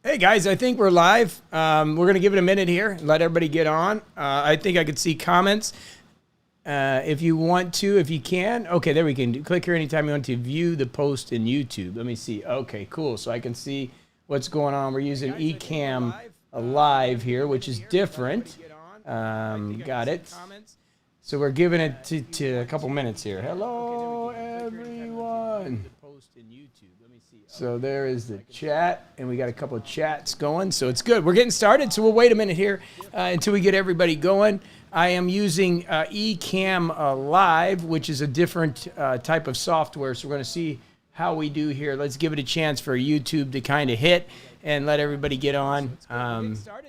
Hey guys, I think we're live. We're going to give it a minute here and let everybody get on. I think I could see comments. If you want to, if you can. Okay, there we can. Click here anytime you want to view the post in YouTube. Let me see. Okay, cool. So I can see what's going on. We're using Ecamm Live here, which is different. Got it. So we're giving it to a couple minutes here. Hello, everyone. So there is the chat, and we got a couple of chats going, so it's good. We're getting started, so we'll wait a minute here until we get everybody going. I am using Ecamm Live, which is a different type of software, so we're going to see how we do here. Let's give it a chance for YouTube to kind of hit and let everybody get on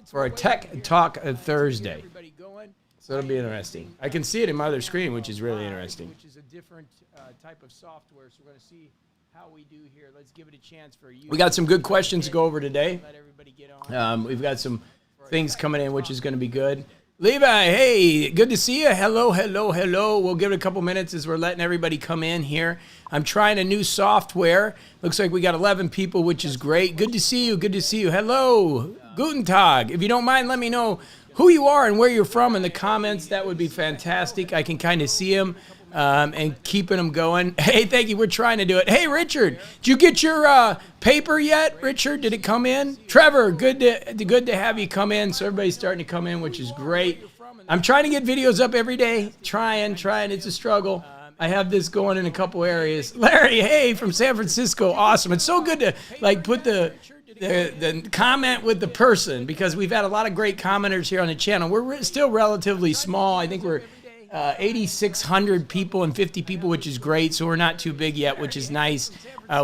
for a Tech Talk Thursday. So it'll be interesting. I can see it in my other screen, which is really interesting. Which is a different type of software, so we're going to see how we do here. Let's give it a chance for you. We got some good questions to go over today. We've got some things coming in, which is going to be good. Levi, hey, good to see you. Hello, hello, hello. We'll give it a couple minutes as we're letting everybody come in here. I'm trying a new software. Looks like we got 11 people, which is great. Good to see you. Good to see you. Hello, Guten Tag. If you don't mind, let me know who you are and where you're from in the comments. That would be fantastic. I can kind of see them. And keeping them going. Hey, thank you. We're trying to do it. Hey, Richard, did you get your paper yet? Richard, did it come in? Trevor, good to have you come in. So everybody's starting to come in, which is great. I'm trying to get videos up every day. Trying. It's a struggle. I have this going in a couple areas. Larry, hey, from San Francisco. Awesome. It's so good to put the comment with the person, because we've had a lot of great commenters here on the channel. We're still relatively small. I think we're 8,600 people and 50 people, which is great. So we're not too big yet, which is nice.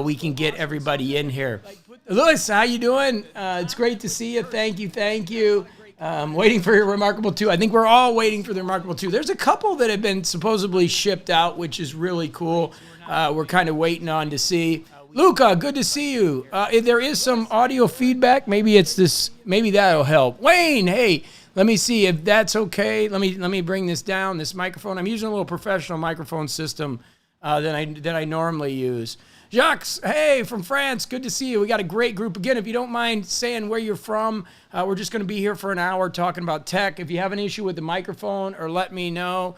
We can get everybody in here. Lewis, how you doing? It's great to see you. Thank you. Waiting for your Remarkable 2. I think we're all waiting for the Remarkable 2. There's a couple that have been supposedly shipped out, which is really cool. We're kind of waiting on to see. Luca, good to see you. If there is some audio feedback, maybe it's this. Maybe that'll help. Wayne, hey. Let me see if that's okay. Let me bring this down, this microphone. I'm using a little professional microphone system that I normally use. Jacques, hey, from France, good to see you. We got a great group. Again, if you don't mind saying where you're from, we're just going to be here for an hour talking about tech. If you have an issue with the microphone, or let me know,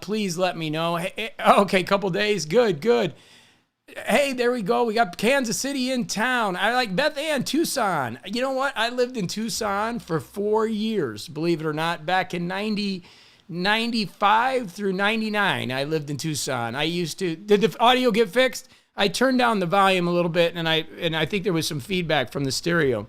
please let me know. Hey, okay, couple days. Good. Hey, there we go. We got Kansas City in town. I like Beth Ann, Tucson. You know what? I lived in Tucson for 4 years, believe it or not. Back in 95 through 99, I lived in Tucson. Did the audio get fixed? I turned down the volume a little bit, and I think there was some feedback from the stereo.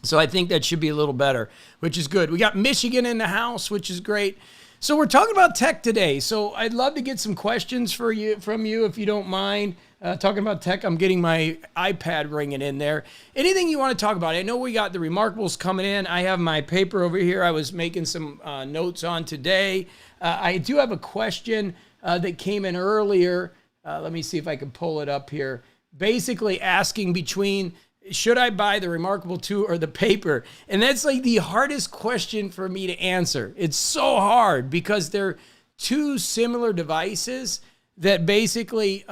So I think that should be a little better, which is good. We got Michigan in the house, which is great. So we're talking about tech today. So I'd love to get some questions from you, if you don't mind. Talking about tech, I'm getting my iPad ringing in there. Anything you want to talk about? I know we got the Remarkables coming in. I have my paper over here. I was making some notes on today. I do have a question that came in earlier. Let me see if I can pull it up here. Basically asking between, should I buy the Remarkable 2 or the paper? And that's like the hardest question for me to answer. It's so hard because they're two similar devices that basically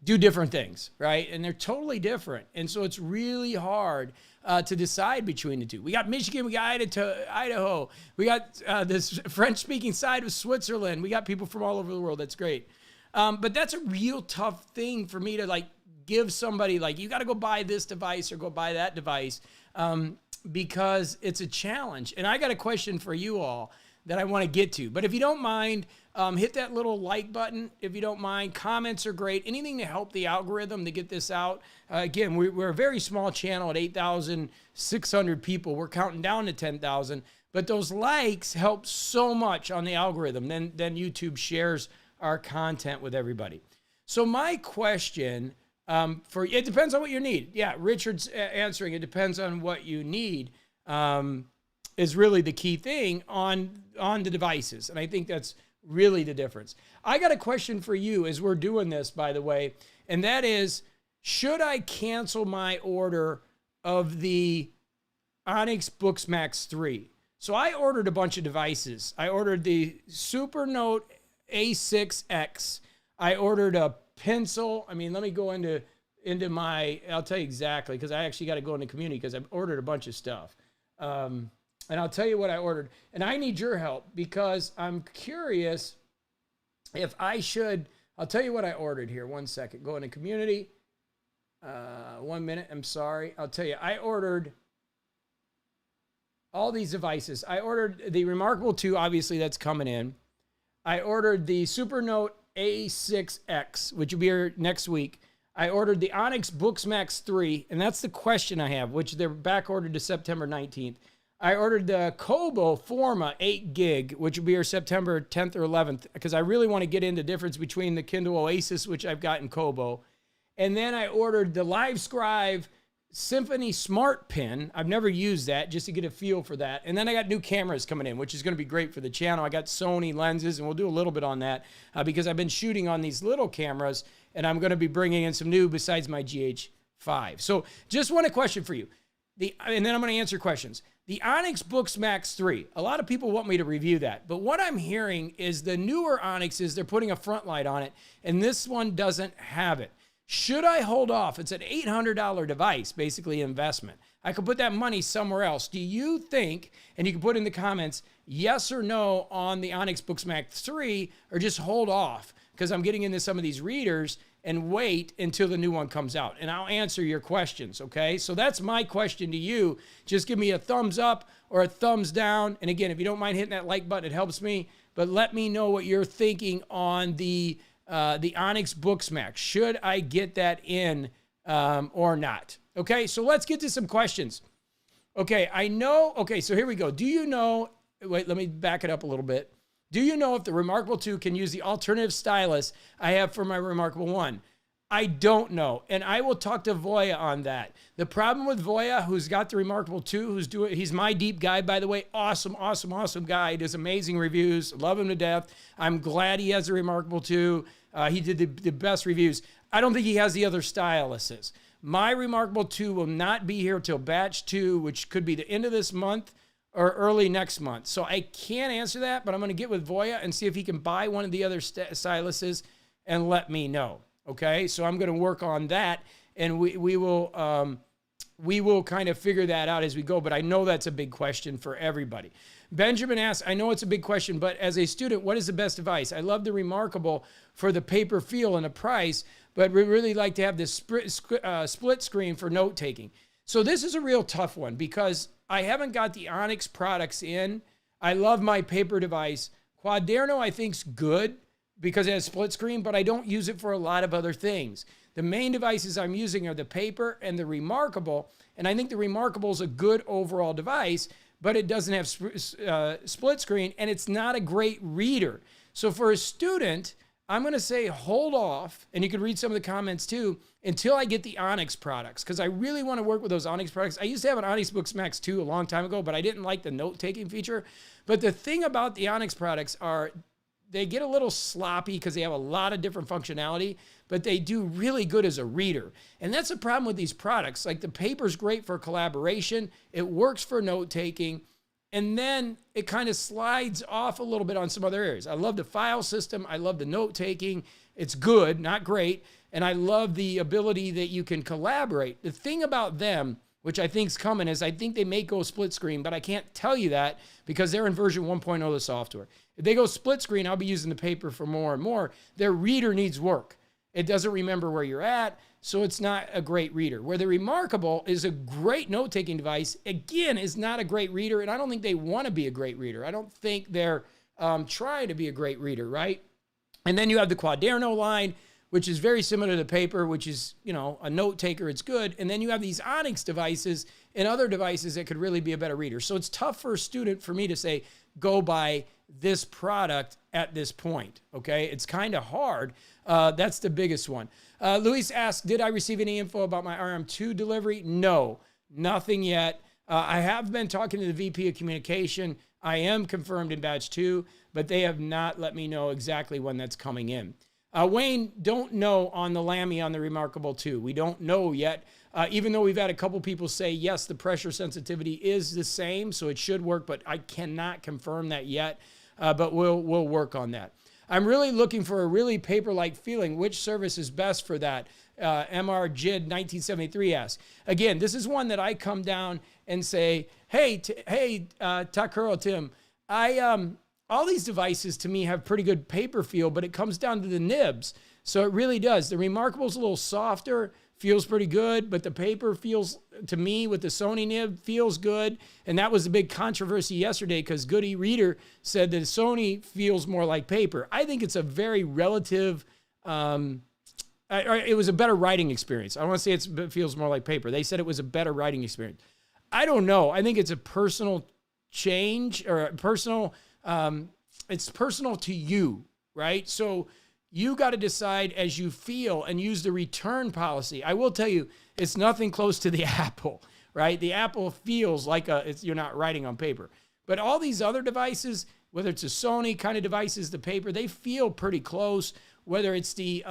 do different things, right? And they're totally different. And so it's really hard to decide between the two. We got Michigan, we got Idaho, we got this French-speaking side of Switzerland. We got people from all over the world. That's great. But that's a real tough thing for me to give somebody you got to go buy this device or go buy that device because it's a challenge. And I got a question for you all that I want to get to. But if you don't mind, hit that little like button. If you don't mind, comments are great. Anything to help the algorithm to get this out. Again, we're a very small channel at 8,600 people. We're counting down to 10,000. But those likes help so much on the algorithm. Then YouTube shares our content with everybody. So my question it depends on what you need. Yeah, Richard's answering. It depends on what you need. Is really the key thing on the devices. And I think that's really the difference. I got a question for you as we're doing this, by the way, and that is, should I cancel my order of the Onyx Boox Max 3? So I ordered a bunch of devices. I ordered the Supernote A6X. I ordered a pencil. Let me go into into my, I'll tell you exactly, because I actually got to go into community because I've ordered a bunch of stuff. And I'll tell you what I ordered. And I need your help because I'm curious if I should, I'll tell you what I ordered here. 1 second. Go into community. 1 minute. I'm sorry. I'll tell you. I ordered all these devices. I ordered the Remarkable 2, obviously that's coming in. I ordered the Supernote A6X, which will be here next week. I ordered the Onyx Boox Max 3, and that's the question I have, which they're back ordered to September 19th. I ordered the Kobo Forma 8 gig, which will be here September 10th or 11th, because I really want to get into the difference between the Kindle Oasis, which I've got in Kobo. And then I ordered the LiveScribe Symphony Smart Pen. I've never used that, just to get a feel for that. And then I got new cameras coming in, which is going to be great for the channel. I got Sony lenses, and we'll do a little bit on that because I've been shooting on these little cameras, and I'm going to be bringing in some new besides my GH5. So just one question for you. And then I'm going to answer questions. The Onyx Boox Max 3, a lot of people want me to review that, but what I'm hearing is the newer Onyxes, they're putting a front light on it, and this one doesn't have it. Should I hold off? It's an $800 device, basically investment. I could put that money somewhere else. Do you think, and you can put in the comments, yes or no on the Onyx Boox Max 3, or just hold off because I'm getting into some of these readers and wait until the new one comes out. And I'll answer your questions, okay? So that's my question to you. Just give me a thumbs up or a thumbs down. And again, if you don't mind hitting that like button, it helps me. But let me know what you're thinking on the Onyx Boox Max. Should I get that in or not? Okay, so let's get to some questions. Okay, so here we go. Do you know, wait, let me back it up a little bit. Do you know if the Remarkable 2 can use the alternative stylus I have for my Remarkable 1? I don't know, and I will talk to Voya on that. The problem with Voya, who's got the Remarkable 2, he's my deep guy, by the way. Awesome guy. He does amazing reviews. Love him to death. I'm glad he has the Remarkable 2. He did the best reviews. I don't think he has the other styluses. My Remarkable 2 will not be here till batch 2, which could be the end of this month or early next month. So I can't answer that, but I'm going to get with Voya and see if he can buy one of the other styluses and let me know. Okay, so I'm going to work on that, and we will kind of figure that out as we go, but I know that's a big question for everybody. Benjamin asks, I know it's a big question, but as a student, what is the best device? I love the Remarkable for the paper feel and the price, but we really like to have this split screen for note-taking. So this is a real tough one because I haven't got the Onyx products in. I love my paper device. Quaderno I think's good because it has split screen, but I don't use it for a lot of other things. The main devices I'm using are the paper and the Remarkable, and I think the Remarkable is a good overall device, but it doesn't have split screen, and it's not a great reader. So for a student, I'm going to say hold off, and you can read some of the comments too, until I get the Onyx products, because I really want to work with those Onyx products. I used to have an Onyx Boox Max 2 a long time ago, but I didn't like the note-taking feature. But the thing about the Onyx products are they get a little sloppy because they have a lot of different functionality, but they do really good as a reader. And that's the problem with these products. Like the paper's great for collaboration. It works for note-taking. And then it kind of slides off a little bit on some other areas. I love the file system. I love the note-taking. It's good, not great. And I love the ability that you can collaborate. The thing about them, which I think is coming, is I think they may go split screen, but I can't tell you that because they're in version 1.0 of the software. If they go split screen, I'll be using the paper for more and more. Their reader needs work. It doesn't remember where you're at, so it's not a great reader. Where the Remarkable is a great note-taking device, again, is not a great reader, and I don't think they want to be a great reader. I don't think they're trying to be a great reader, right? And then you have the Quaderno line, which is very similar to the paper, which is, you know, a note taker. It's good. And then you have these Onyx devices and other devices that could really be a better reader. So it's tough for a student for me to say, go buy this product at this point. Okay. It's kind of hard. That's the biggest one. Luis asked, did I receive any info about my RM2 delivery? No, nothing yet. I have been talking to the VP of communication. I am confirmed in batch 2, but they have not let me know exactly when that's coming in. Wayne, don't know on the Lamy on the Remarkable 2. We don't know yet, even though we've had a couple people say, yes, the pressure sensitivity is the same, so it should work, but I cannot confirm that yet, but we'll work on that. I'm really looking for a really paper-like feeling. Which service is best for that? MR Jid 1973 asks. Again, this is one that I come down and say, hey, Takuro Tim, all these devices to me have pretty good paper feel, but it comes down to the nibs. So it really does. The Remarkable is a little softer, feels pretty good, but the paper feels, to me, with the Sony nib, feels good. And that was a big controversy yesterday because Goody Reader said that Sony feels more like paper. I think it's a very relative, it was a better writing experience. I don't want to say it feels more like paper. They said it was a better writing experience. I don't know. I think it's a personal change or a personal, it's personal to you, right? So you got to decide as you feel and use the return policy. I will tell you, it's nothing close to the Apple, right? The Apple feels like you're not writing on paper. But all these other devices, whether it's a Sony kind of devices, the paper, they feel pretty close. Whether it's the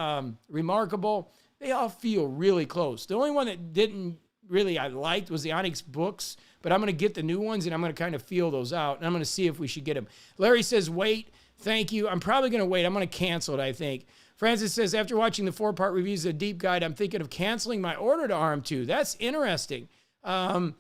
Remarkable, they all feel really close. The only one that didn't really I liked was the Onyx Boox, but I'm going to get the new ones and I'm going to kind of feel those out, and I'm going to see if we should get them. Larry says, wait. Thank you. I'm probably going to wait. I'm going to cancel it, I think. Francis says, after watching the 4-part reviews of the Deep Guide, I'm thinking of canceling my order to RM2. That's interesting. Voya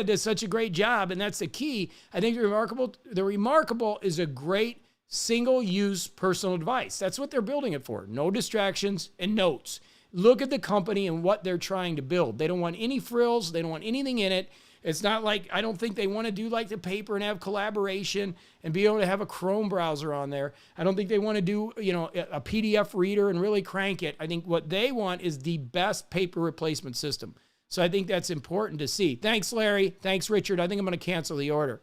does such a great job, and that's the key. I think the Remarkable is a great single-use personal device. That's what they're building it for. No distractions and notes. Look at the company and what they're trying to build. They don't want any frills. They don't want anything in it. It's not like, I don't think they want to do like the paper and have collaboration and be able to have a Chrome browser on there. I don't think they want to do, a PDF reader and really crank it. I think what they want is the best paper replacement system. So I think that's important to see. Thanks, Larry. Thanks, Richard. I think I'm going to cancel the order.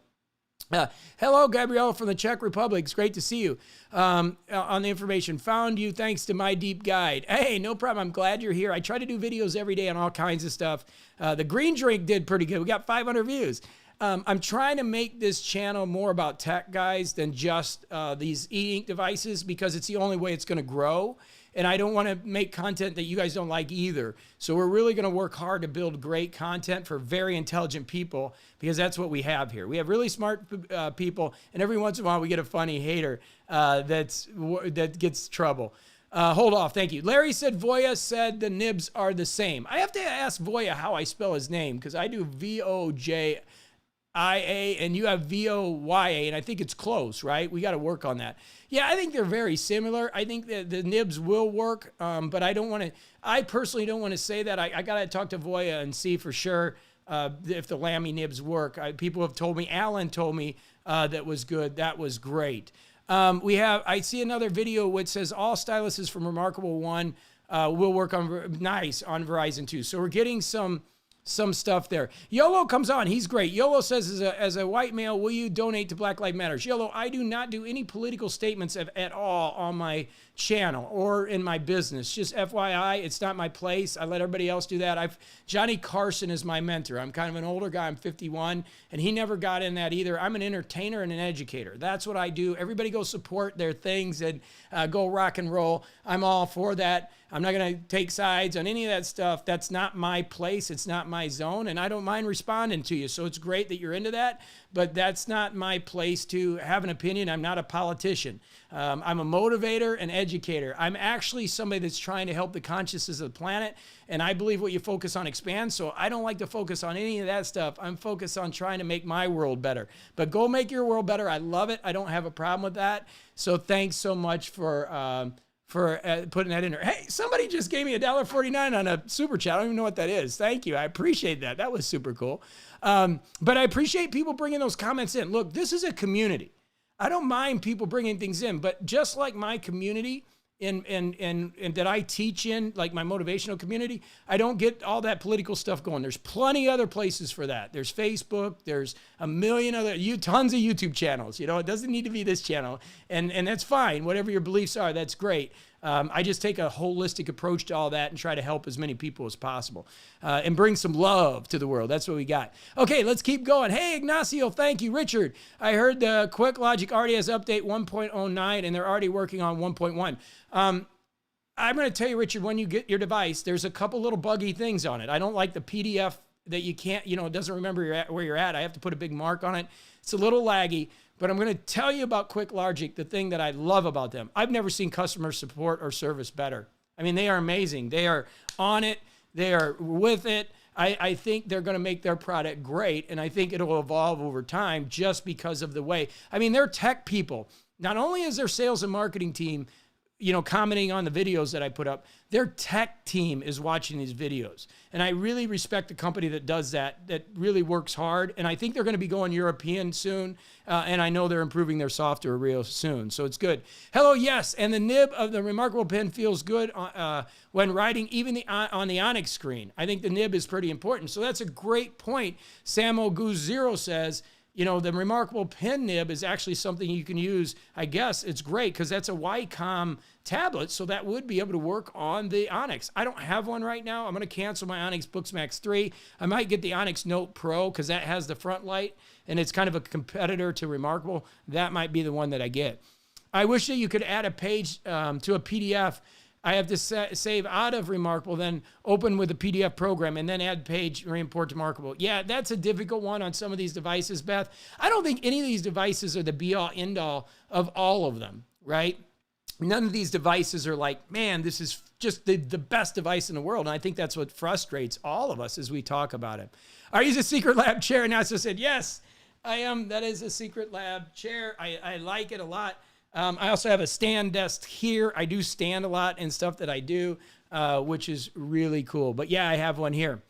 Hello, Gabrielle from the Czech Republic. It's great to see you. On the information, found you thanks to my deep guide. Hey, no problem. I'm glad you're here. I try to do videos every day on all kinds of stuff. The green drink did pretty good. We got 500 views. I'm trying to make this channel more about tech, guys, than just these e-ink devices, because it's the only way it's going to grow. And I don't want to make content that you guys don't like either. So we're really going to work hard to build great content for very intelligent people, because that's what we have here. We have really smart people, and every once in a while we get a funny hater that gets trouble. Hold off. Thank you. Larry said Voya said the nibs are the same. I have to ask Voya how I spell his name, because I do Voja and you have Voya, and I think it's close, right? We got to work on that. Yeah, I think they're very similar. I think that the nibs will work, but I personally don't want to say that. I got to talk to Voya and see for sure if the Lamy nibs work. People have told me, Alan told me that was good. That was great. I see another video which says all styluses from Remarkable One will work on Verizon too. So we're getting some stuff there. YOLO comes on. He's great. YOLO says, as a white male, will you donate to Black Lives Matter? YOLO, I do not do any political statements at all on my channel or in my business. Just FYI, it's not my place. I let everybody else do that. Johnny Carson is my mentor. I'm kind of an older guy. I'm 51, and he never got in that either. I'm an entertainer and an educator. That's what I do. Everybody go support their things and go rock and roll. I'm all for that. I'm not going to take sides on any of that stuff. That's not my place. It's not my zone, and I don't mind responding to you. So it's great that you're into that, but that's not my place to have an opinion. I'm not a politician. I'm a motivator and educator. I'm actually somebody that's trying to help the consciousness of the planet, and I believe what you focus on expands, so I don't like to focus on any of that stuff. I'm focused on trying to make my world better. But go make your world better. I love it. I don't have a problem with that. So thanks so much for putting that in there. Hey, somebody just gave me $1.49 on a super chat. I don't even know what that is. Thank you. I appreciate that. That was super cool. But I appreciate people bringing those comments in. Look, this is a community. I don't mind people bringing things in, but just like my community and that I teach in, like my motivational community, I don't get all that political stuff going. There's plenty other places for that. There's Facebook. There's a million other, tons of YouTube channels. It doesn't need to be this channel, and that's fine. Whatever your beliefs are, that's great. I just take a holistic approach to all that and try to help as many people as possible and bring some love to the world. That's what we got. Okay, let's keep going. Hey, Ignacio, thank you. Richard, I heard the Quick Logic already has update 1.09 and they're already working on 1.1. I'm going to tell you, Richard, when you get your device, there's a couple little buggy things on it. I don't like the PDF that you can't, it doesn't remember where you're at. I have to put a big mark on it. It's a little laggy, but I'm going to tell you about Quick Logic, the thing that I love about them. I've never seen customer support or service better. I mean, they are amazing. They are on it. They are with it. I think they're going to make their product great, and I think it'll evolve over time just because of the way. I mean, they're tech people. Not only is their sales and marketing team, commenting on the videos that I put up, their tech team is watching these videos. And I really respect the company that does that really works hard. And I think they're going to be going European soon. And I know they're improving their software real soon. So it's good. Hello, yes. And the nib of the Remarkable pen feels good when writing, even on the Onyx screen. I think the nib is pretty important. So that's a great point. Samo Goose Zero says, the Remarkable pen nib is actually something you can use. I guess it's great because that's a Wacom tablet, so that would be able to work on the Onyx. I don't have one right now. I'm going to cancel my Onyx Boox Max 3. I might get the Onyx Note Pro because that has the front light, and it's kind of a competitor to Remarkable. That might be the one that I get. I wish that you could add a page to a PDF. I have to save out of Remarkable, then open with a PDF program, and then add page, re-import to Remarkable. Yeah, that's a difficult one on some of these devices, Beth. I don't think any of these devices are the be-all, end-all of all of them, right? None of these devices are like, man, this is just the best device in the world. And I think that's what frustrates all of us as we talk about it. Are you a Secret Lab chair? And I also said, yes, I am. That is a Secret Lab chair. I like it a lot. I also have a stand desk here. I do stand a lot and stuff that I do, which is really cool. But yeah, I have one here.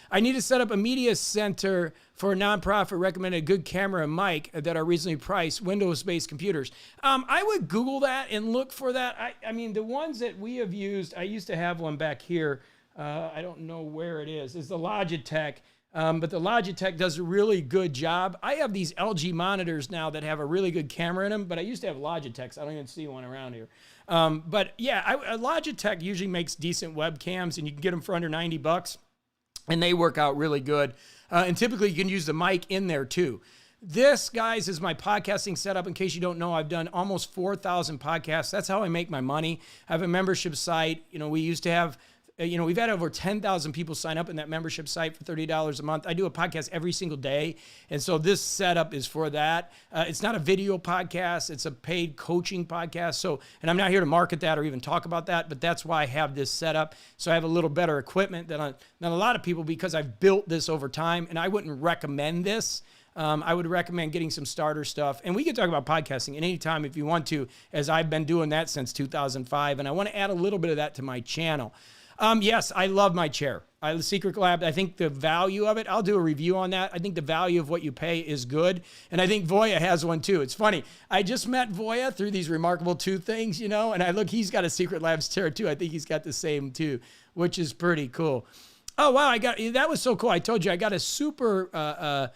I need to set up a media center for a nonprofit recommended a good camera and mic that are reasonably priced Windows-based computers. I would Google that and look for that. I mean, the ones that we have used, I used to have one back here. I don't know where it is. It's the Logitech. But the Logitech does a really good job. I have these LG monitors now that have a really good camera in them, but I used to have Logitechs. I don't even see one around here. But yeah, Logitech usually makes decent webcams, and you can get them for under $90, and they work out really good. And typically you can use the mic in there too. This, guys, is my podcasting setup. In case you don't know, I've done almost 4,000 podcasts. That's how I make my money. I have a membership site. We used to have... we've had over 10,000 people sign up in that membership site for $30 a month. I do a podcast every single day. And so this setup is for that. It's not a video podcast. It's a paid coaching podcast. And I'm not here to market that or even talk about that, but that's why I have this setup. So I have a little better equipment than a lot of people because I've built this over time, and I wouldn't recommend this. I would recommend getting some starter stuff. And we can talk about podcasting at any time if you want to, as I've been doing that since 2005. And I want to add a little bit of that to my channel. Yes, I love my chair. The Secret Lab, I think the value of it, I'll do a review on that. I think the value of what you pay is good. And I think Voya has one too. It's funny. I just met Voya through these Remarkable 2 things, and I look, he's got a Secret Labs chair too. I think he's got the same too, which is pretty cool. Oh, wow. That was so cool. I told you I got a super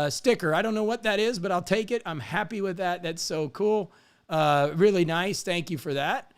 sticker. I don't know what that is, but I'll take it. I'm happy with that. That's so cool. Really nice. Thank you for that.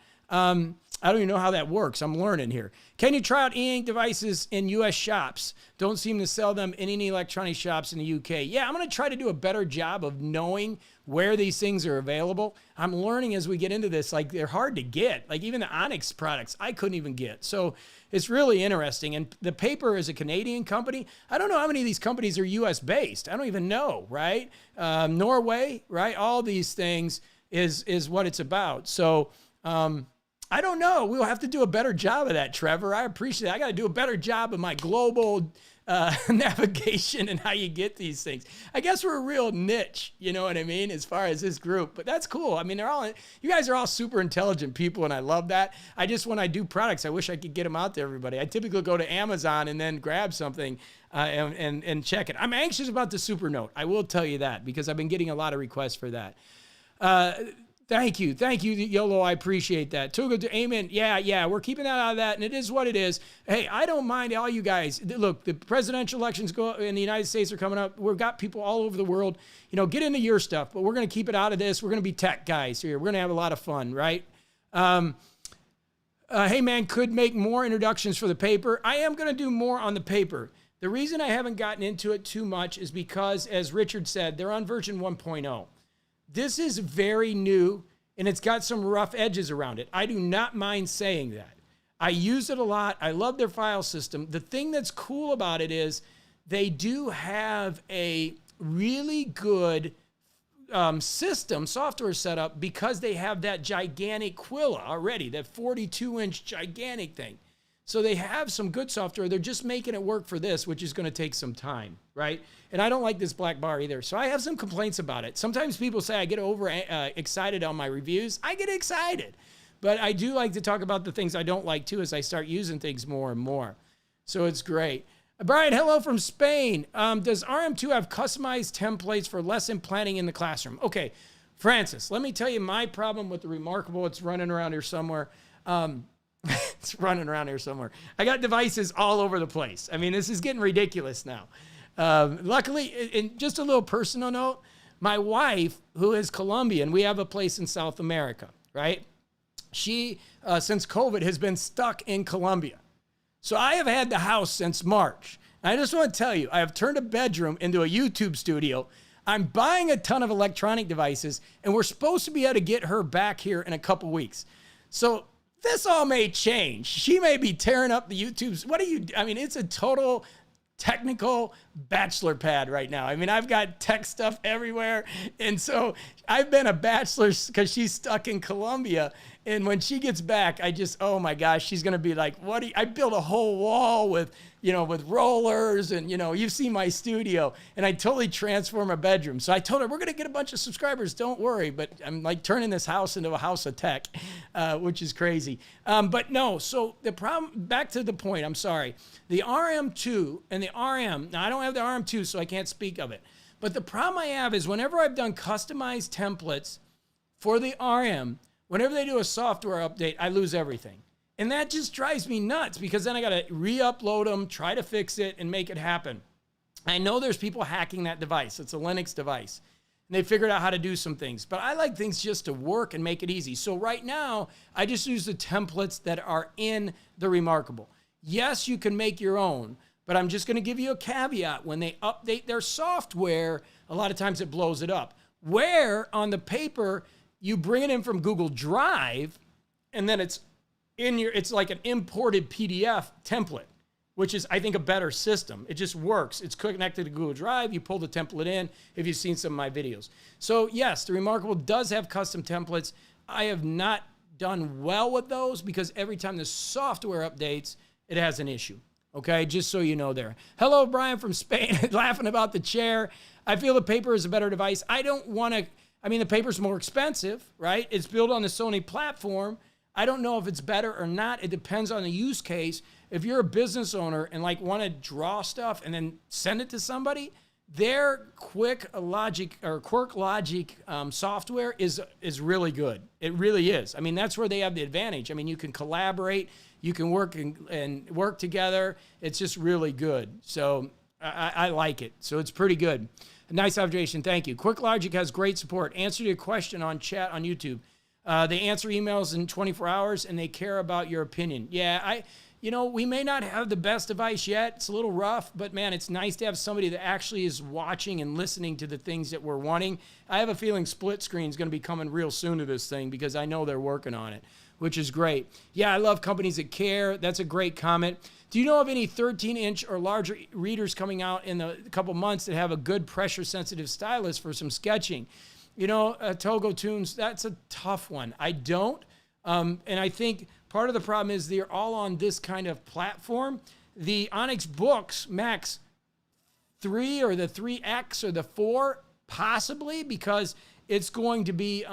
I don't even know how that works. I'm learning here. Can you try out e-ink devices in U.S. shops? Don't seem to sell them in any electronic shops in the U.K. Yeah, I'm going to try to do a better job of knowing where these things are available. I'm learning as we get into this, like they're hard to get. Like even the Onyx products, I couldn't even get. So it's really interesting. And the paper is a Canadian company. I don't know how many of these companies are U.S. based. I don't even know, right? Norway, right? All these things is what it's about. So, I don't know. We'll have to do a better job of that, Trevor. I appreciate it. I got to do a better job of my global navigation and how you get these things. I guess we're a real niche, you know what I mean, as far as this group. But that's cool. I mean, you guys are all super intelligent people, and I love that. I just, when I do products, I wish I could get them out to everybody. I typically go to Amazon and then grab something and check it. I'm anxious about the Super Note. I will tell you that because I've been getting a lot of requests for that. Thank you, YOLO. I appreciate that. Tuga, amen. Yeah, we're keeping that out of that, and it is what it is. Hey, I don't mind all you guys. Look, the presidential elections in the United States are coming up. We've got people all over the world. Get into your stuff, but we're going to keep it out of this. We're going to be tech guys here. We're going to have a lot of fun, right? Hey, man, could make more introductions for the paper. I am going to do more on the paper. The reason I haven't gotten into it too much is because, as Richard said, they're on version 1.0. This is very new, and it's got some rough edges around it. I do not mind saying that. I use it a lot. I love their file system. The thing that's cool about it is they do have a really good software setup because they have that gigantic Quilla already, that 42-inch gigantic thing. So they have some good software. They're just making it work for this, which is going to take some time, right? And I don't like this black bar either. So I have some complaints about it. Sometimes people say I get excited on my reviews. I get excited. But I do like to talk about the things I don't like too as I start using things more and more. So it's great. Brian, hello from Spain. Does RM2 have customized templates for lesson planning in the classroom? Okay, Francis, let me tell you my problem with the Remarkable. It's running around here somewhere. It's running around here somewhere. I got devices all over the place. I mean, this is getting ridiculous now. Luckily, and just a little personal note, my wife, who is Colombian, we have a place in South America, right? She, since COVID, has been stuck in Colombia. So I have had the house since March. And I just want to tell you, I have turned a bedroom into a YouTube studio. I'm buying a ton of electronic devices, and we're supposed to be able to get her back here in a couple weeks. So this all may change. She may be tearing up the YouTubes. I mean, it's a total technical bachelor pad right now. I mean, I've got tech stuff everywhere. And so I've been a bachelor because she's stuck in Colombia. And when she gets back, oh my gosh, she's going to be like, I built a whole wall with rollers and, you've seen my studio, and I totally transform a bedroom. So I told her, we're going to get a bunch of subscribers. Don't worry. But I'm like turning this house into a house of tech, which is crazy. But no, so the problem, back to the point, I'm sorry. The RM2 and the RM, now I don't have the RM2, so I can't speak of it. But the problem I have is whenever I've done customized templates for the RM, whenever they do a software update, I lose everything. And that just drives me nuts because then I got to re-upload them, try to fix it, and make it happen. I know there's people hacking that device. It's a Linux device. And they figured out how to do some things. But I like things just to work and make it easy. So right now, I just use the templates that are in the Remarkable. Yes, you can make your own, but I'm just going to give you a caveat. When they update their software, a lot of times it blows it up. Where on the paper, you bring it in from Google Drive, and then it's like an imported PDF template, which is, I think, a better system. It just works. It's connected to Google Drive. You pull the template in if you've seen some of my videos. So yes, the Remarkable does have custom templates. I have not done well with those because every time the software updates, it has an issue. Okay, just so you know there. Hello, Brian from Spain, laughing about the chair. I feel the paper is a better device. The paper's more expensive, right? It's built on the Sony platform. I don't know if it's better or not. It depends on the use case. If you're a business owner and want to draw stuff and then send it to somebody, their Quirk Logic software is really good. It really is. I mean, that's where they have the advantage. I mean, you can collaborate, you can work and work together. It's just really good. So I like it. So it's pretty good. Nice observation. Thank you. Quirk Logic has great support. Answer your question on chat on YouTube. They answer emails in 24 hours, and they care about your opinion. Yeah, we may not have the best device yet. It's a little rough, but man, it's nice to have somebody that actually is watching and listening to the things that we're wanting. I have a feeling split screen is going to be coming real soon to this thing because I know they're working on it, which is great. Yeah, I love companies that care. That's a great comment. Do you know of any 13-inch or larger readers coming out in a couple months that have a good pressure-sensitive stylus for some sketching? Togo Tunes, that's a tough one. I don't. And I think part of the problem is they're all on this kind of platform. The Onyx Boox Max 3 or the 3X or the 4, possibly, because it's going to be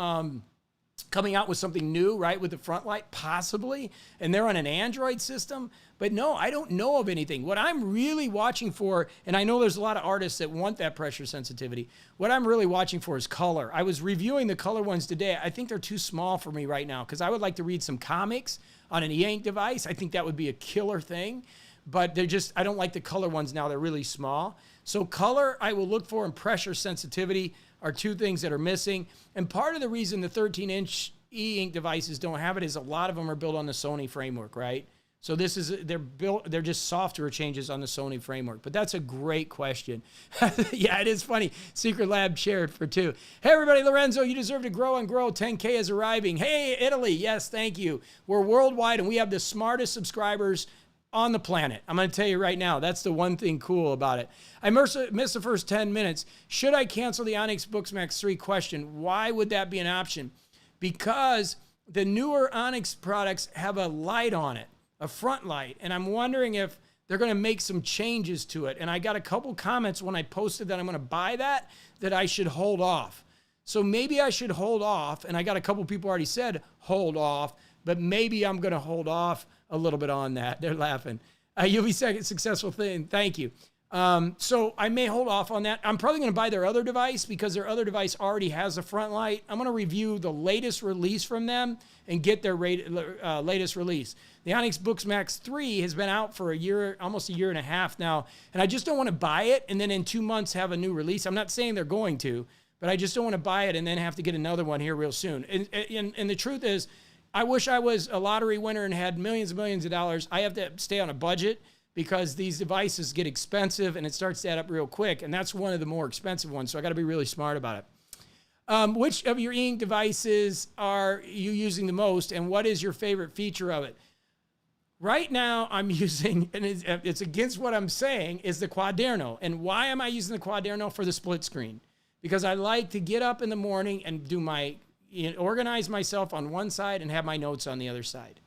coming out with something new, right, with the front light, possibly. And they're on an Android system. But no, I don't know of anything. What I'm really watching for, and I know there's a lot of artists that want that pressure sensitivity, what I'm really watching for is color. I was reviewing the color ones today. I think they're too small for me right now because I would like to read some comics on an e-ink device. I think that would be a killer thing. But I don't like the color ones now. They're really small. So color, I will look for, and pressure sensitivity are two things that are missing. And part of the reason the 13-inch e-ink devices don't have it is a lot of them are built on the Sony framework, right? So they're just software changes on the Sony framework. But that's a great question. Yeah, it is funny. Secret Lab shared for 2. Hey, everybody, Lorenzo, you deserve to grow and grow. 10K is arriving. Hey, Italy, yes, thank you. We're worldwide, and we have the smartest subscribers on the planet. I'm going to tell you right now, that's the one thing cool about it. I missed the first 10 minutes. Should I cancel the Onyx Boox Max 3 question? Why would that be an option? Because the newer Onyx products have a light on it, a front light, and I'm wondering if they're going to make some changes to it. And I got a couple comments when I posted that I'm going to buy that I should hold off. So maybe I should hold off, and I got a couple people already said hold off, but maybe I'm going to hold off a little bit on that. They're laughing. You'll be successful thing. Thank you. So I may hold off on that. I'm probably going to buy their other device because their other device already has a front light. I'm going to review the latest release from them and get their latest release. The Onyx Boox Max 3 has been out for a year, almost a year and a half now, and I just don't want to buy it and then in 2 months have a new release. I'm not saying they're going to, but I just don't want to buy it and then have to get another one here real soon. And the truth is, I wish I was a lottery winner and had millions and millions of dollars. I have to stay on a budget because these devices get expensive and it starts to add up real quick. And that's one of the more expensive ones. So I got to be really smart about it. Which of your e-ink devices are you using the most? And what is your favorite feature of it? Right now I'm using, and it's against what I'm saying, is the Quaderno. And why am I using the Quaderno? For the split screen. Because I like to get up in the morning and do organize myself on one side and have my notes on the other side.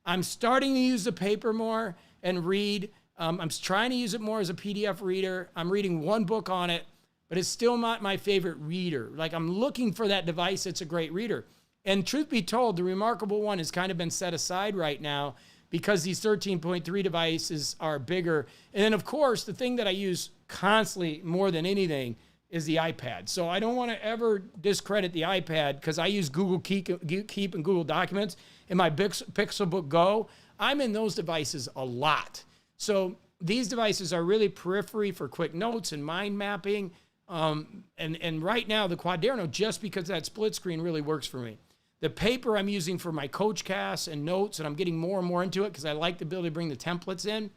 I'm starting to use the paper more and read. I'm trying to use it more as a PDF reader. I'm reading one book on it, but it's still not my favorite reader. Like, I'm looking for that device that's a great reader. And truth be told, the Remarkable One has kind of been set aside right now because these 13.3 devices are bigger. And then, of course, the thing that I use constantly more than anything is the iPad. So I don't want to ever discredit the iPad because I use Google Keep and Google Documents in my Pixelbook Go. I'm in those devices a lot. So these devices are really periphery for quick notes and mind mapping. And right now the Quaderno, just because that split screen, really works for me. The paper I'm using for my coach casts and notes, and I'm getting more and more into it because I like the ability to bring the templates in.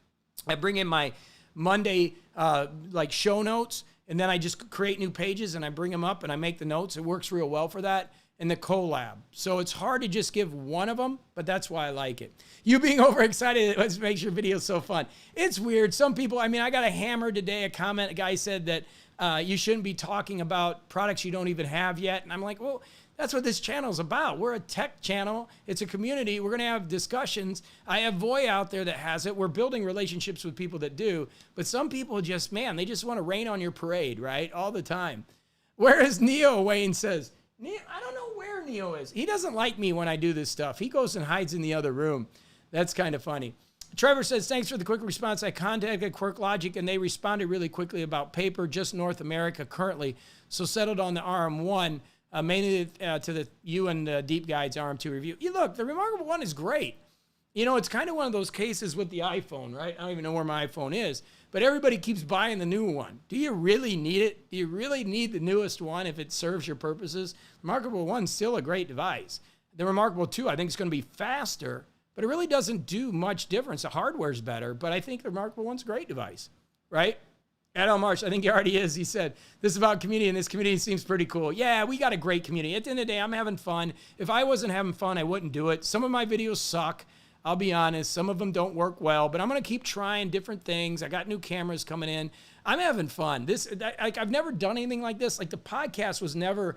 I bring in my Monday show notes, and then I just create new pages and I bring them up and I make the notes. It works real well for that. And the collab. So it's hard to just give one of them, but that's why I like it. You being overexcited, it makes your videos so fun. It's weird. Some people, I got a hammer today, a comment, a guy said that you shouldn't be talking about products you don't even have yet. And I'm like, well, that's what this channel is about. We're a tech channel. It's a community. We're going to have discussions. I have Voy out there that has it. We're building relationships with people that do. But some people just, they just want to rain on your parade, right? All the time. Where is Neo? Wayne says. I don't know where Neo is. He doesn't like me when I do this stuff. He goes and hides in the other room. That's kind of funny. Trevor says, thanks for the quick response. I contacted QuirkLogic and they responded really quickly about paper, just North America currently. So settled on the RM1. Mainly to you and the Deep Guides RM2 review. Look, the Remarkable One is great. It's kind of one of those cases with the iPhone, right? I don't even know where my iPhone is, but everybody keeps buying the new one. Do you really need it? Do you really need the newest one if it serves your purposes? Remarkable One's still a great device. The Remarkable 2, I think, is going to be faster, but it really doesn't do much difference. The hardware's better, but I think the Remarkable One's a great device, right? Adel Marsh, I think he already is. He said, this is about community, and this community seems pretty cool. Yeah, we got a great community. At the end of the day, I'm having fun. If I wasn't having fun, I wouldn't do it. Some of my videos suck. I'll be honest. Some of them don't work well, but I'm going to keep trying different things. I got new cameras coming in. I'm having fun. I've never done anything like this. Like, the podcast was never...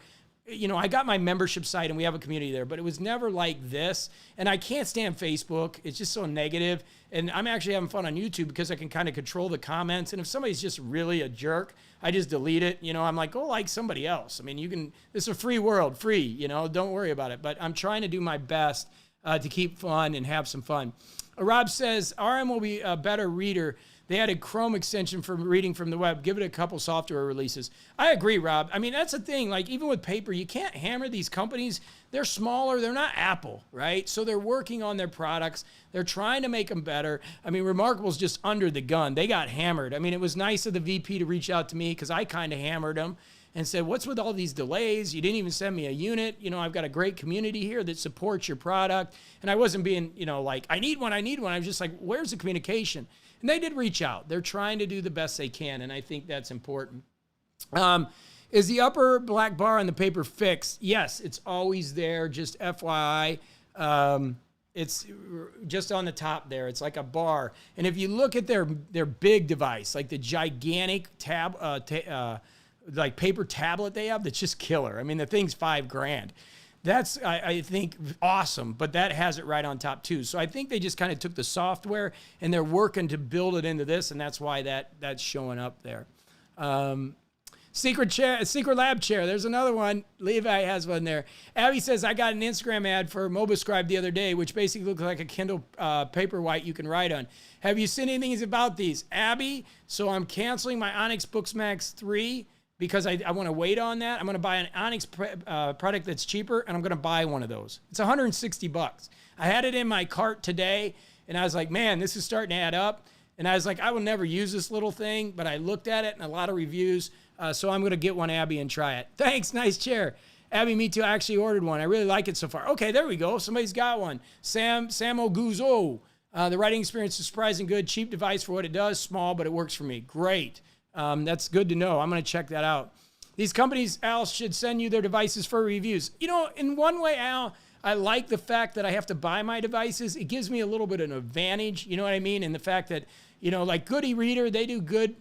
I got my membership site and we have a community there, but it was never like this. And I can't stand Facebook. It's just so negative. And I'm actually having fun on YouTube because I can kind of control the comments. And if somebody's just really a jerk, I just delete it. I'm like, go like somebody else. It's a free world, free, don't worry about it. But I'm trying to do my best to keep fun and have some fun. Rob says, RM will be a better reader. They added Chrome extension for reading from the web. Give it a couple software releases. I agree, Rob. That's the thing. Like, even with paper, you can't hammer these companies. They're smaller. They're not Apple, right? So they're working on their products. They're trying to make them better. Remarkable's just under the gun. They got hammered. It was nice of the VP to reach out to me because I kind of hammered them and said, what's with all these delays? You didn't even send me a unit. I've got a great community here that supports your product. And I wasn't being, like, I need one. I was just like, where's the communication? And they did reach out. They're trying to do the best they can, and I think that's important. Is the upper black bar on the paper fixed? Yes, it's always there, just FYI. It's just on the top there. It's like a bar. And if you look at their big device, like the gigantic like paper tablet they have, that's just killer. I mean, the thing's $5,000. That's, I think, awesome, but that has it right on top too. So I think they just kind of took the software and they're working to build it into this, and that's why that's showing up there. Secret lab chair. There's another one. Levi has one there. Abby says, I got an Instagram ad for MobiScribe the other day, which basically looks like a Kindle Paperwhite you can write on. Have you seen anything about these? Abby, so I'm canceling my Onyx Boox Max 3 because I want to wait on that. I'm going to buy an Onyx product that's cheaper, and I'm going to buy one of those. It's $160. I had it in my cart today, and I was like, man, this is starting to add up. And I was like, I will never use this little thing, but I looked at it and a lot of reviews, so I'm going to get one, Abby, and try it. Thanks, nice chair. Abby, me too. I actually ordered one. I really like it so far. Okay, there we go. Somebody's got one. Samo Guzo. The writing experience is surprising good. Cheap device for what it does. Small, but it works for me. Great. That's good to know. I'm going to check that out. These companies, Al, should send you their devices for reviews. You know, in one way, Al, I like the fact that I have to buy my devices. It gives me a little bit of an advantage, you know what I mean? And the fact that, you know, like Good e-Reader, they do good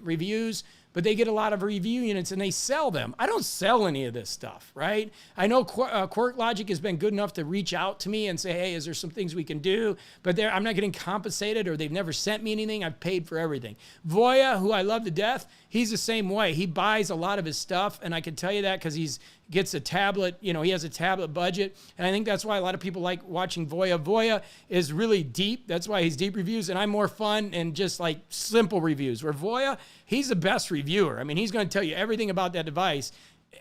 reviews, but they get a lot of review units and they sell them. I don't sell any of this stuff, right? I know QuarkLogic has been good enough to reach out to me and say, hey, is there some things we can do? But I'm not getting compensated, or they've never sent me anything. I've paid for everything. Voya, who I love to death, he's the same way. He buys a lot of his stuff, and I can tell you that because he gets a tablet, you know, he has a tablet budget, and I think that's why a lot of people like watching Voya. Voya is really deep. That's why he's deep reviews, and I'm more fun and just like simple reviews. Where Voya, he's the best reviewer. I mean, he's going to tell you everything about that device,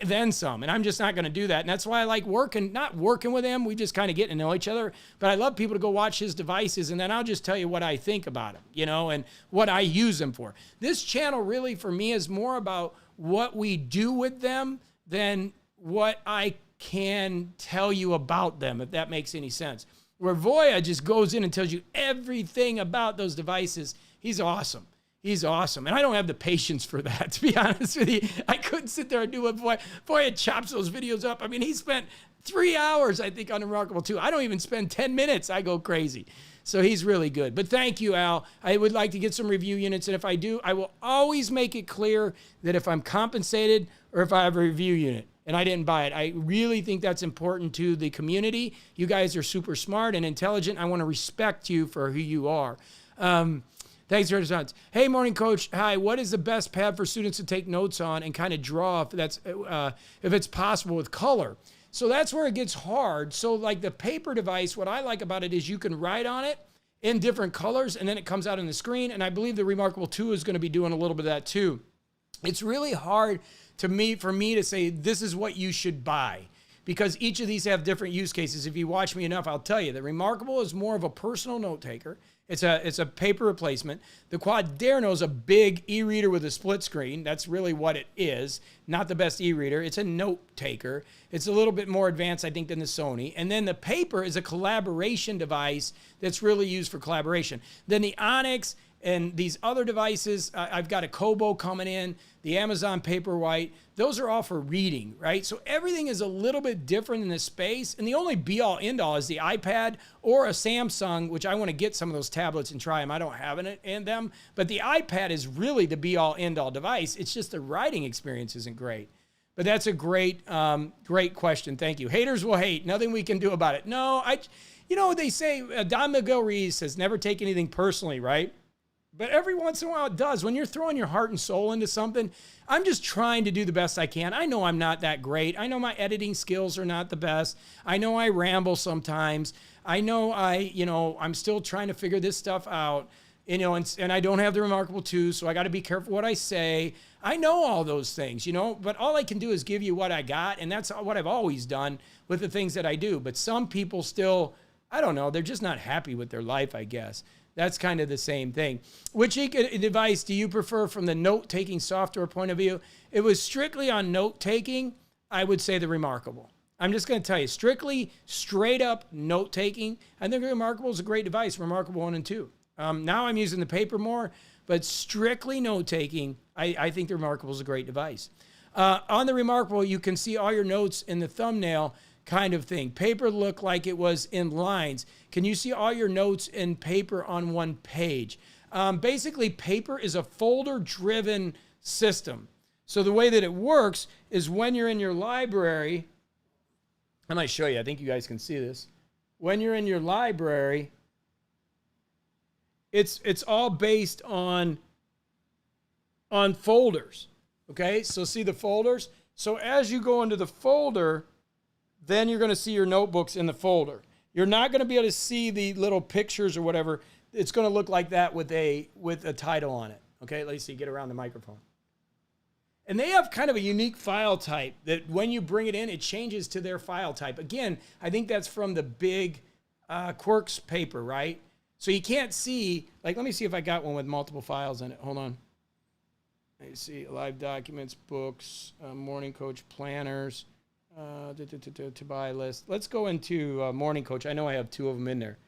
then some, and I'm just not going to do that. And that's why I like not working with him. We just kind of get to know each other, but I love people to go watch his devices, and then I'll just tell you what I think about him, you know, and what I use them for. This channel really, for me, is more about what we do with them than what I can tell you about them, if that makes any sense. Where Voya just goes in and tells you everything about those devices. He's awesome. He's awesome. And I don't have the patience for that, to be honest with you. I couldn't sit there and do what Voya chops those videos up. I mean, he spent 3 hours, I think, on Remarkable 2. I don't even spend 10 minutes. I go crazy. So he's really good. But thank you, Al. I would like to get some review units. And if I do, I will always make it clear that if I'm compensated or if I have a review unit and I didn't buy it. I really think that's important to the community. You guys are super smart and intelligent. I want to respect you for who you are. Thanks for your response. Hey, morning coach. Hi. What is the best pad for students to take notes on and kind of draw if it's possible with color? So that's where it gets hard. So like the paper device, what I like about it is you can write on it in different colors and then it comes out on the screen. And I believe the Remarkable 2 is going to be doing a little bit of that too. It's really hard for me to say this is what you should buy, because each of these have different use cases. If you watch me enough, I'll tell you. The Remarkable is more of a personal note taker. It's a paper replacement. The Quaderno is a big e-reader with a split screen. That's really what it is. Not the best e-reader. It's a note taker. It's a little bit more advanced, I think, than the Sony. And then the paper is a collaboration device that's really used for collaboration. Then the Onyx and these other devices, I've got a Kobo coming in, the Amazon Paperwhite, those are all for reading, right? So everything is a little bit different in this space. And the only be-all, end-all is the iPad or a Samsung, which I want to get some of those tablets and try them. I don't have it in them. But the iPad is really the be-all, end-all device. It's just the writing experience isn't great. But that's a great question. Thank you. Haters will hate. Nothing we can do about it. No, you know what they say? Don Miguel Ruiz says, never take anything personally, right? But every once in a while it does. When you're throwing your heart and soul into something, I'm just trying to do the best I can. I know I'm not that great. I know my editing skills are not the best. I know I ramble sometimes. I know I'm still trying to figure this stuff out. And I don't have the Remarkable 2, so I got to be careful what I say. I know all those things, but all I can do is give you what I got, and that's what I've always done with the things that I do. But some people still, I don't know, they're just not happy with their life, I guess. That's kind of the same thing. Which device do you prefer from the note-taking software point of view? It was strictly on note-taking, I would say the Remarkable. I'm just going to tell you, strictly, straight-up note-taking, I think the Remarkable is a great device, Remarkable 1 and 2. Now I'm using the paper more, but strictly note-taking, I think the Remarkable is a great device. On the Remarkable, you can see all your notes in the thumbnail, kind of thing. Paper looked like it was in lines. Can you see all your notes in paper on one page? Basically, paper is a folder-driven system. So the way that it works is when you're in your library, I might show you. I think you guys can see this. When you're in your library, it's all based on folders. Okay, so see the folders? So as you go into the folder, then you're going to see your notebooks in the folder. You're not going to be able to see the little pictures or whatever. It's going to look like that with a title on it. Okay, let me see. Get around the microphone. And they have kind of a unique file type that when you bring it in, it changes to their file type. Again, I think that's from the big Quirks paper, right? So you can't see, like, let me see if I got one with multiple files in it. Hold on. Let me see, live documents, books, morning coach planners, to buy list. Let's go into morning coach. I know I have 2 of them in there.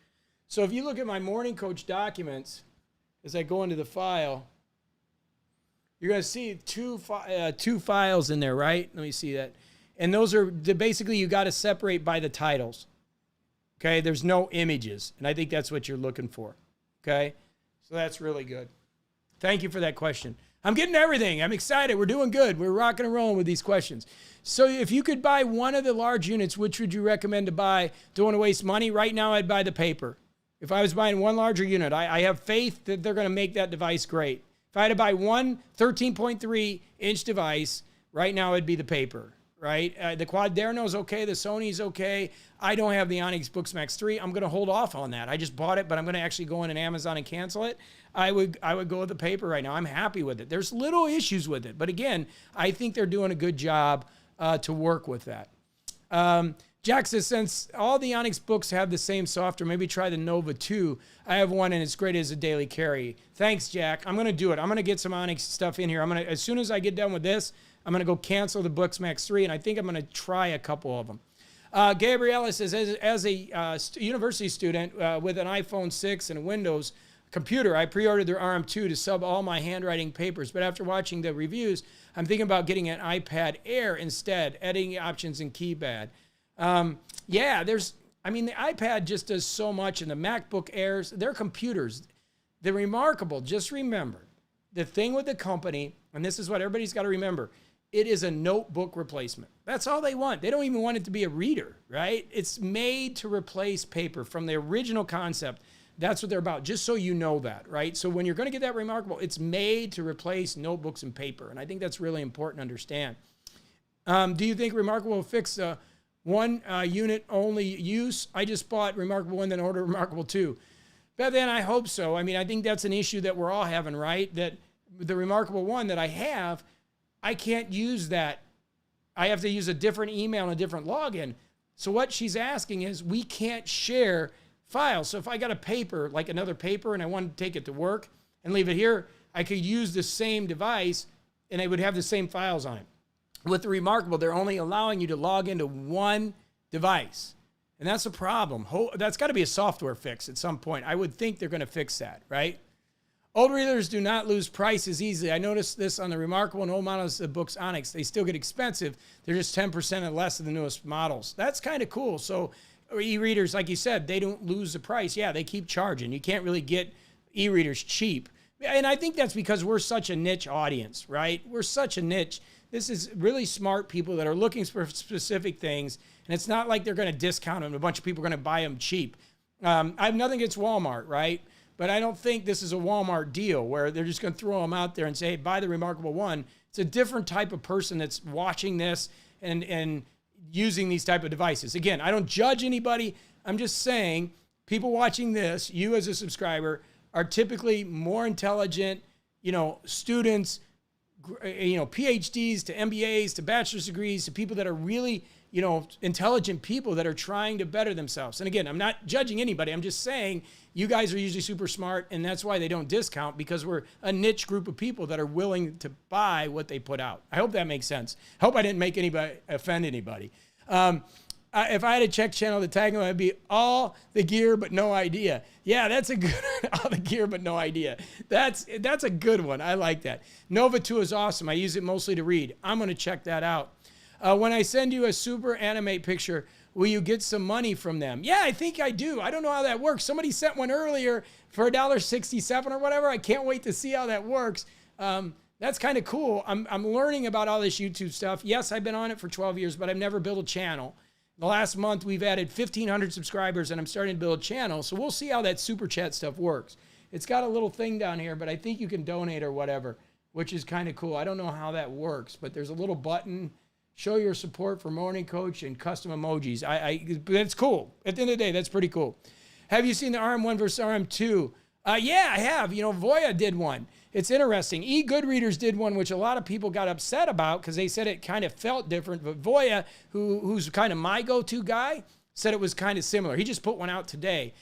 So if you look at my morning coach documents, as I go into the file, you're going to see two files in there, right? Let me see that. And those are, basically you got to separate by the titles. Okay, there's no images. And I think that's what you're looking for. Okay, so that's really good. Thank you for that question. I'm getting everything. I'm excited. We're doing good. We're rocking and rolling with these questions. So if you could buy one of the large units, which would you recommend to buy? Don't want to waste money. Right now, I'd buy the paper. If I was buying one larger unit, I have faith that they're going to make that device great. If I had to buy one 13.3-inch device, right now it'd be the paper, right? The Quaderno's okay. The Sony's okay. I don't have the Onyx Boox Max 3. I'm going to hold off on that. I just bought it, but I'm going to actually go in Amazon and cancel it. I would go with the paper right now. I'm happy with it. There's little issues with it, but again, I think they're doing a good job to work with that. Jack says, since all the Onyx books have the same software, maybe try the Nova 2. I have one and it's great as a daily carry. Thanks, Jack. I'm going to do it. I'm going to get some Onyx stuff in here. As soon as I get done with this, I'm going to go cancel the Boox Max 3, and I think I'm going to try a couple of them. Gabriella says, as a university student with an iPhone 6 and a Windows computer, I pre-ordered their RM2 to sub all my handwriting papers, but after watching the reviews, I'm thinking about getting an iPad Air instead, editing options and keypad. Yeah, the iPad just does so much, and the MacBook Airs, they're computers. They're remarkable. Just remember, the thing with the company, and this is what everybody's got to remember, it is a notebook replacement. That's all they want. They don't even want it to be a reader, right? It's made to replace paper from the original concept. That's what they're about, just so you know that, right? So when you're going to get that remarkable, it's made to replace notebooks and paper, and I think that's really important to understand. Do you think Remarkable will fix one unit only use? I just bought Remarkable 1, then ordered Remarkable 2. But then I hope so. I mean, I think that's an issue that we're all having, right? That the Remarkable 1 that I have, I can't use that. I have to use a different email and a different login. So what she's asking is we can't share files. So if I got a paper, like another paper, and I wanted to take it to work and leave it here, I could use the same device and I would have the same files on it. With the Remarkable, they're only allowing you to log into one device. And that's a problem. That's got to be a software fix at some point. I would think they're going to fix that, right? Old readers do not lose prices easily. I noticed this on the Remarkable and old models of Boox Onyx. They still get expensive. They're just 10% or less of the newest models. That's kind of cool. So e-readers, like you said, they don't lose the price. Yeah, they keep charging. You can't really get e-readers cheap. And I think that's because we're such a niche audience, right? We're such a niche. This is really smart people that are looking for specific things, and it's not like they're going to discount them. A bunch of people are going to buy them cheap. I have nothing against Walmart, right? But I don't think this is a Walmart deal where they're just going to throw them out there and say, hey, buy the Remarkable 1. It's a different type of person that's watching this and using these type of devices. Again, I don't judge anybody. I'm just saying people watching this, you as a subscriber, are typically more intelligent, students, PhDs to MBAs to bachelor's degrees to people that are really, intelligent people that are trying to better themselves. And again, I'm not judging anybody. I'm just saying you guys are usually super smart, and that's why they don't discount, because we're a niche group of people that are willing to buy what they put out. I hope that makes sense. I hope I didn't offend anybody. If I had a check channel, the tagline would be all the gear but no idea. Yeah, that's a good all the gear but no idea. That's a good one. I like that. Nova 2 is awesome. I use it mostly to read. I'm going to check that out. When I send you a super animate picture, will you get some money from them? Yeah, I think I do. I don't know how that works. Somebody sent one earlier for $1.67 or whatever. I can't wait to see how that works. That's kind of cool. I'm learning about all this YouTube stuff. Yes, I've been on it for 12 years, but I've never built a channel. The last month, we've added 1,500 subscribers, and I'm starting to build a channel. So we'll see how that super chat stuff works. It's got a little thing down here, but I think you can donate or whatever, which is kind of cool. I don't know how that works, but there's a little button. Show your support for Morning Coach and custom emojis. That's cool. At the end of the day, that's pretty cool. Have you seen the RM1 versus RM2? Yeah, I have. You know, Voya did one. It's interesting. Goodreaders did one, which a lot of people got upset about because they said it kind of felt different. But Voya, who's kind of my go-to guy, said it was kind of similar. He just put one out today.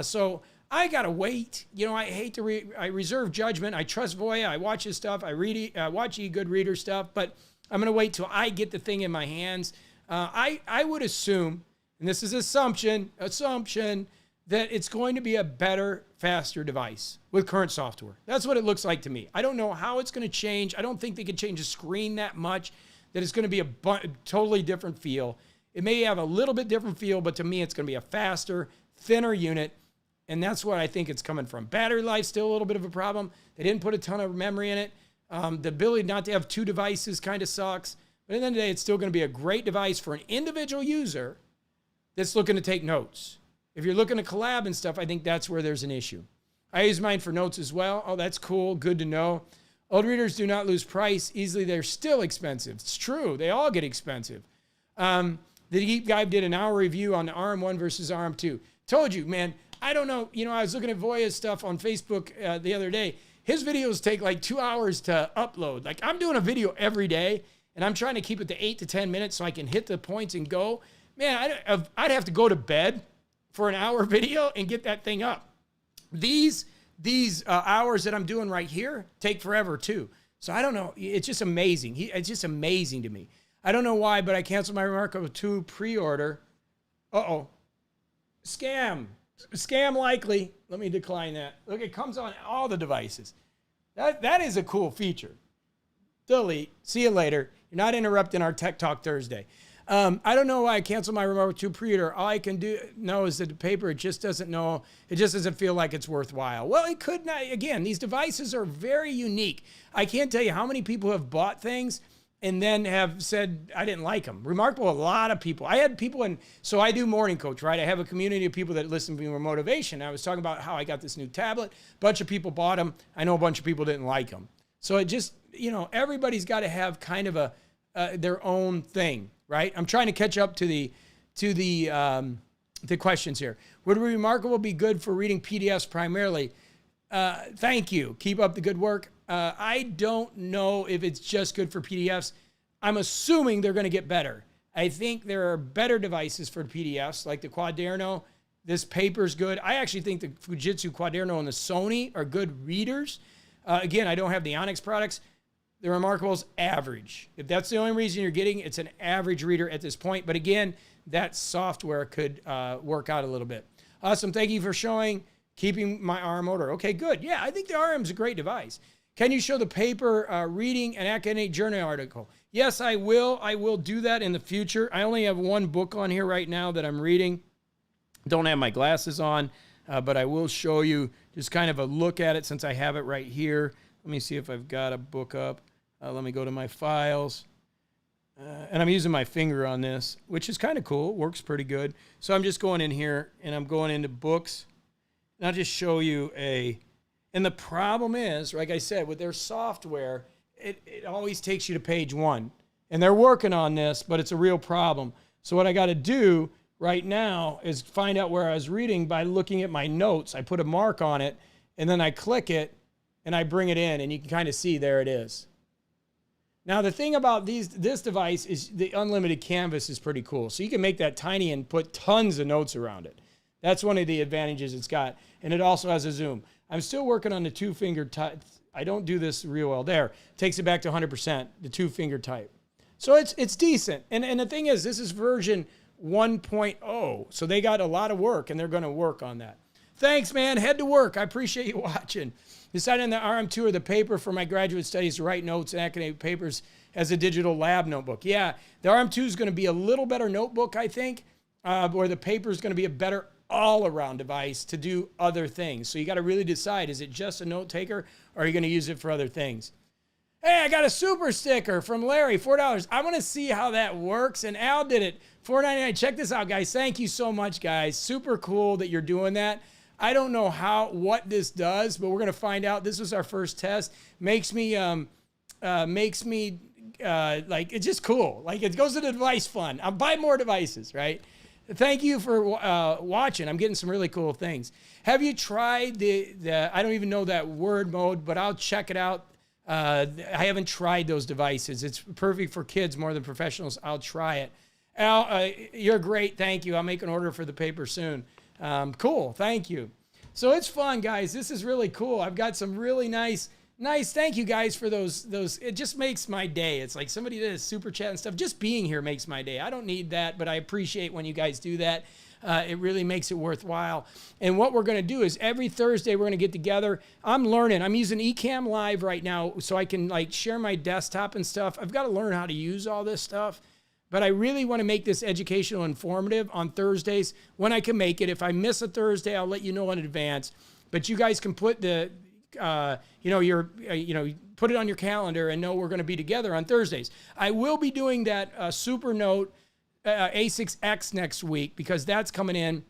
So I got to wait. You know, I hate to I reserve judgment. I trust Voya. I watch his stuff. I watch Goodreader stuff. But I'm going to wait till I get the thing in my hands. I would assume, and this is assumption, that it's going to be a better, faster device with current software. That's what it looks like to me. I don't know how it's going to change. I don't think they could change the screen that much, that it's going to be a totally different feel. It may have a little bit different feel, but to me, it's going to be a faster, thinner unit. And that's what I think it's coming from. Battery life, still a little bit of a problem. They didn't put a ton of memory in it. The ability not to have two devices kind of sucks. But at the end of the day, it's still going to be a great device for an individual user that's looking to take notes. If you're looking to collab and stuff, I think that's where there's an issue. I use mine for notes as well. Oh, that's cool. Good to know. Old readers do not lose price easily. They're still expensive. It's true. They all get expensive. The Deep Dive did an hour review on the RM1 versus RM2. Told you, man, I don't know. You know, I was looking at Voya's stuff on Facebook the other day. His videos take like 2 hours to upload. Like, I'm doing a video every day, and I'm trying to keep it to 8 to 10 minutes so I can hit the points and go. Man, I'd have to go to bed for an hour video and get that thing up. These hours that I'm doing right here take forever too. So I don't know. It's just amazing. It's just amazing to me. I don't know why, but I canceled my Remarkable 2 pre-order. Uh-oh. Scam. Scam likely. Let me decline that. Look, it comes on all the devices. That is a cool feature. Delete. See you later. You're not interrupting our Tech Talk Thursday. I don't know why I canceled my Remarkable 2 pre-order. All I can know is that the paper, it just doesn't feel like it's worthwhile. Well, it could not. Again, these devices are very unique. I can't tell you how many people have bought things and then have said, I didn't like them. Remarkable, a lot of people. I had people so I do Morning Coach, right? I have a community of people that listen to me for motivation. I was talking about how I got this new tablet. A bunch of people bought them. I know a bunch of people didn't like them. So it just, you know, everybody's got to have kind of their own thing. Right? I'm trying to catch up to the questions here. Would Remarkable be good for reading PDFs primarily? Thank you. Keep up the good work. I don't know if it's just good for PDFs. I'm assuming they're going to get better. I think there are better devices for PDFs, like the Quaderno. This paper's good. I actually think the Fujitsu Quaderno and the Sony are good readers. Again, I don't have the Onyx products. The Remarkable's average. If that's the only reason you're getting, it's an average reader at this point. But again, that software could work out a little bit. Awesome. Thank you for keeping my RM order. Okay, good. Yeah, I think the RM's a great device. Can you show the paper reading an academic journal article? Yes, I will. I will do that in the future. I only have one book on here right now that I'm reading. Don't have my glasses on, but I will show you just kind of a look at it since I have it right here. Let me see if I've got a book up. Let me go to my files. And I'm using my finger on this, which is kind of cool. It works pretty good. So I'm just going in here, and I'm going into books. And I'll just show you and the problem is, like I said, with their software, it always takes you to page 1. And they're working on this, but it's a real problem. So what I got to do right now is find out where I was reading by looking at my notes. I put a mark on it, and then I click it, and I bring it in, and you can kind of see there it is. Now, the thing about this device is the unlimited canvas is pretty cool. So you can make that tiny and put tons of notes around it. That's one of the advantages it's got. And it also has a zoom. I'm still working on the 2-finger type. I don't do this real well there. Takes it back to 100%, the 2-finger type. So it's decent. And the thing is, this is version 1.0. So they got a lot of work, and they're going to work on that. Thanks, man. Head to work. I appreciate you watching. Decided on the RM2 or the paper for my graduate studies to write notes and academic papers as a digital lab notebook. Yeah, the RM2 is going to be a little better notebook, I think. or the paper is going to be a better all-around device to do other things. So you got to really decide, is it just a note taker or are you going to use it for other things? Hey, I got a super sticker from Larry, $4. I want to see how that works. And Al did it, $4.99. Check this out, guys. Thank you so much, guys. Super cool that you're doing that. I don't know what this does, but we're going to find out. This was our first test. Makes me like, it's just cool. Like, it goes to the device fund. I'll buy more devices, right? Thank you for watching. I'm getting some really cool things. Have you tried the I don't even know that word mode, but I'll check it out. I haven't tried those devices. It's perfect for kids more than professionals. I'll try it. Al, you're great. Thank you. I'll make an order for the paper soon. Cool. Thank you. So it's fun, guys. This is really cool. I've got some really nice. Thank you guys for those. It just makes my day. It's like somebody did a super chat and stuff. Just being here makes my day. I don't need that, but I appreciate when you guys do that. It really makes it worthwhile. And what we're going to do is every Thursday we're going to get together. I'm learning. I'm using Ecamm Live right now so I can like share my desktop and stuff. I've got to learn how to use all this stuff. But I really want to make this educational and informative on Thursdays when I can make it. If I miss a Thursday, I'll let you know in advance. But you guys can put put it on your calendar and know we're going to be together on Thursdays. I will be doing that Super Note A6X next week because that's coming in.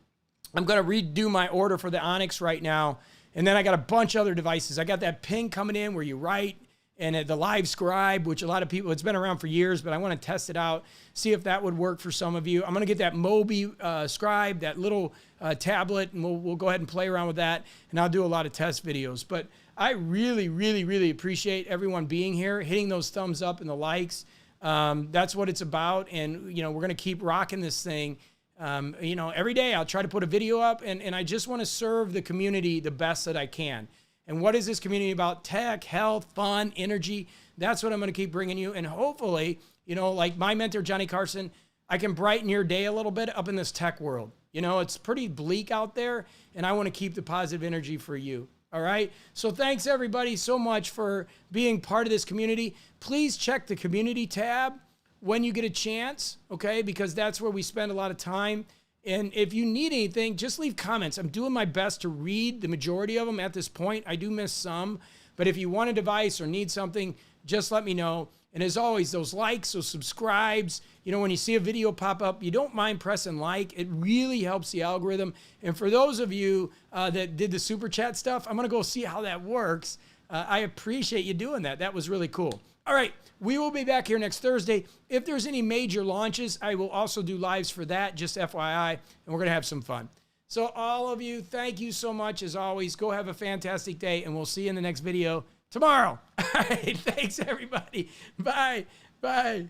I'm going to redo my order for the Onyx right now. And then I got a bunch of other devices. I got that pin coming in where you write, and the Live Scribe, which a lot of people, it's been around for years, but I want to test it out, see if that would work for some of you. I'm going to get that Mobi Scribe, that little tablet, and we'll go ahead and play around with that, and I'll do a lot of test videos. But I really, really, really appreciate everyone being here, hitting those thumbs up and the likes. That's what it's about, and we're going to keep rocking this thing. Every day I'll try to put a video up, and I just want to serve the community the best that I can. And what is this community about? Tech, health, fun, energy. That's what I'm going to keep bringing you. And hopefully, like my mentor, Johnny Carson, I can brighten your day a little bit up in this tech world. It's pretty bleak out there, and I want to keep the positive energy for you. All right? So thanks, everybody, so much for being part of this community. Please check the community tab when you get a chance, okay? Because that's where we spend a lot of time. And if you need anything, just leave comments. I'm doing my best to read the majority of them at this point. I do miss some. But if you want a device or need something, just let me know. And as always, those likes, those subscribes, when you see a video pop up, you don't mind pressing like. It really helps the algorithm. And for those of you that did the super chat stuff, I'm going to go see how that works. I appreciate you doing that. That was really cool. All right, we will be back here next Thursday. If there's any major launches, I will also do lives for that, just FYI, and we're going to have some fun. So all of you, thank you so much. As always, go have a fantastic day, and we'll see you in the next video tomorrow. All right, thanks, everybody. Bye. Bye.